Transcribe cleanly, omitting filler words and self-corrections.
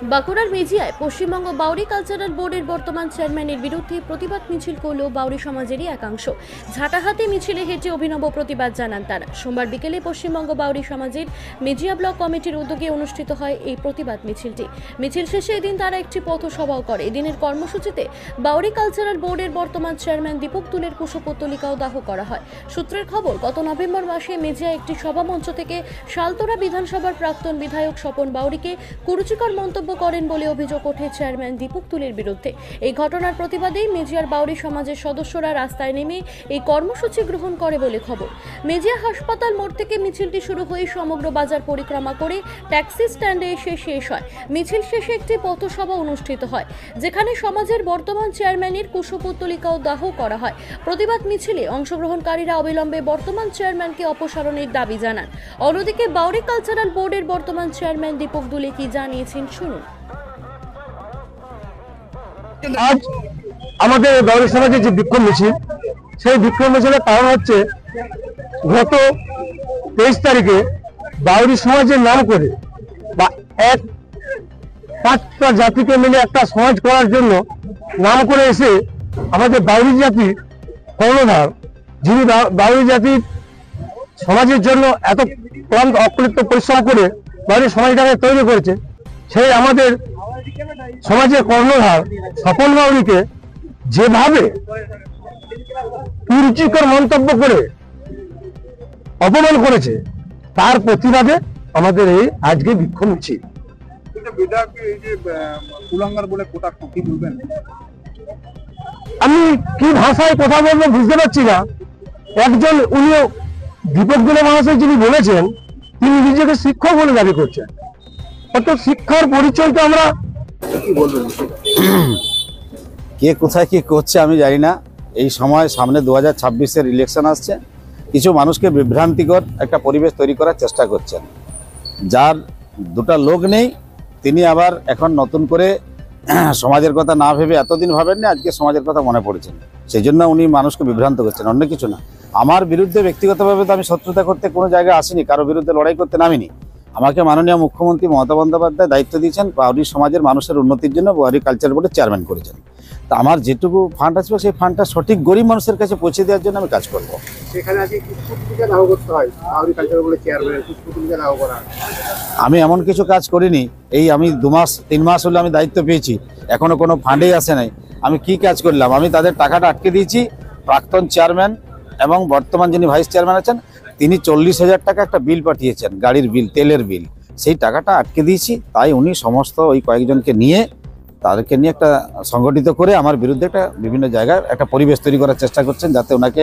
বাঁকুড়ার মেজিয়ায় পশ্চিমবঙ্গ বাউরি কালচারাল বোর্ডের বর্তমান চেয়ারম্যানের বিরুদ্ধে প্রতিবাদ মিছিল করল বাউরি সমাজেরই একাংশ। ঝাঁটাহাতে মিছিলে হেঁটে অভিনব প্রতিবাদ জানান তারা। সোমবার বিকেলে পশ্চিমবঙ্গ বাউরি সমাজের মেজিয়া ব্লক কমিটির উদ্যোগে অনুষ্ঠিত হয় এই প্রতিবাদ মিছিলটি। মিছিল শেষে এদিন তারা একটি পথসভাও করে। এদিনের কর্মসূচিতে বাউরি কালচারাল বোর্ডের বর্তমান চেয়ারম্যান দীপক তুলের কুশপুত্তলিকাও দাহ করা হয়। সূত্রের খবর, গত নভেম্বর মাসে মেজিয়া একটি সভামঞ্চ থেকে শালতোরা বিধানসভার প্রাক্তন বিধায়ক স্বপন বাউরিকে কুরুচিকর মন্তব্য করেন বলে অভিযোগ ওঠে চেয়ারম্যান দীপক তুলের বিরুদ্ধে। এই ঘটনার প্রতিবাদেই মেজিয়ার বাউরি সমাজের সদস্যরা রাস্তায় নেমে এই কর্মসূচি গ্রহণ করে বলে খবর। মেজিয়া হাসপাতাল মোড় থেকে মিছিলটি শুরু হয়ে সমগ্র বাজার পরিক্রমা করে ট্যাক্সি স্ট্যান্ডে এসে শেষ হয়। মিছিল শেষে একটি পথসভা অনুষ্ঠিত হয়, যেখানে সমাজের বর্তমান চেয়ারম্যানের কুশপুত্তলিকাও দাহ করা হয়। প্রতিবাদ মিছিলে অংশগ্রহণকারীরা অবিলম্বে বর্তমান চেয়ারম্যানকে অপসারণের দাবি জানান। অন্যদিকে বাউরি কালচারাল বোর্ডের বর্তমান চেয়ারম্যান দীপক তুলে কি জানিয়েছেন শুনুন। আজ আমাদের বাউরি সমাজের যে বিক্ষোভ মিছিল, সেই বিক্ষোভ মিছিলের কারণ হচ্ছে গত 23 তারিখে বাউরি সমাজের নাম করে বা এক 5টা জাতিকে মিলে একটা সমাজ করার জন্য নাম করে এসে আমাদের বাউরি জাতির কর্ণধার, যিনি বাউরি জাতির সমাজের জন্য এত ক্লান্ত অক্লান্ত পরিশ্রম করে বাউরি সমাজটাকে তৈরি করেছে, সেই আমাদের সমাজের কর্ণধার স্বপন বাউরিকে যেভাবে কুরুচিকর মন্তব্য করে অপমান করেছে, তার প্রতিবাদে আমাদের এই আজকে বিক্ষোভ মিছিল। আমি কি ভাষায় কথা বলবো বুঝতে পারছি না। একজন উনিও দীপক তুলে মহাশয় যিনি বলেছেন, তিনি নিজেকে শিক্ষক বলে দাবি করছেন। অত শিক্ষার পরিচয় তো আমরা কি বলবো, কে কোথায় কি করছে আমি জানি না। এই সময় সামনে 2026-এর ইলেকশন আসছে, কিছু মানুষকে বিভ্রান্তিকর একটা পরিবেশ তৈরি করার চেষ্টা করছেন। যার দুটা লোক নেই, তিনি আবার এখন নতুন করে সমাজের কথা না ভেবে, এতদিন ভাবেননি, আজকে সমাজের কথা মনে পড়েছেন, সেই জন্য উনি মানুষকে বিভ্রান্ত করছেন, অন্য কিছু না। আমার বিরুদ্ধে ব্যক্তিগতভাবে তো আমি শত্রুতা করতে কোনো জায়গায় আসিনি, কারো বিরুদ্ধে লড়াই করতে নামিনি। আমাকে মাননীয় মুখ্যমন্ত্রী মমতা বন্দ্যোপাধ্যায় দায়িত্ব দিয়েছেন বাউরি সমাজের মানুষের উন্নতির জন্য, বাউরি কালচার বোর্ডের চেয়ারম্যান করেছেন। তা আমার যেটুকু ফান্ড আসবে সেই ফান্ডটা সঠিক গরিব মানুষের কাছে পৌঁছে দেওয়ার জন্য আমি কাজ করবো। আমি এমন কিছু কাজ করিনি। এই আমি 2-3 মাস হলে আমি দায়িত্ব পেয়েছি, এখনো কোনো ফান্ডেই আসে নাই। আমি কি কাজ করলাম? আমি তাদের টাকাটা আটকে দিয়েছি। প্রাক্তন চেয়ারম্যান এবং বর্তমান যিনি ভাইস চেয়ারম্যান আছেন, তিনি 40,000 টাকা একটা বিল পাঠিয়েছেন, গাড়ির বিল, তেলের বিল, সেই টাকাটা আটকে দিয়েছি। তাই উনি সমস্ত ওই কয়েকজনকে নিয়ে, তাদেরকে নিয়ে একটা সংগঠিত করে আমার বিরুদ্ধে একটা বিভিন্ন জায়গায় একটা পরিবেশ তৈরি করার চেষ্টা করছেন, যাতে ওনাকে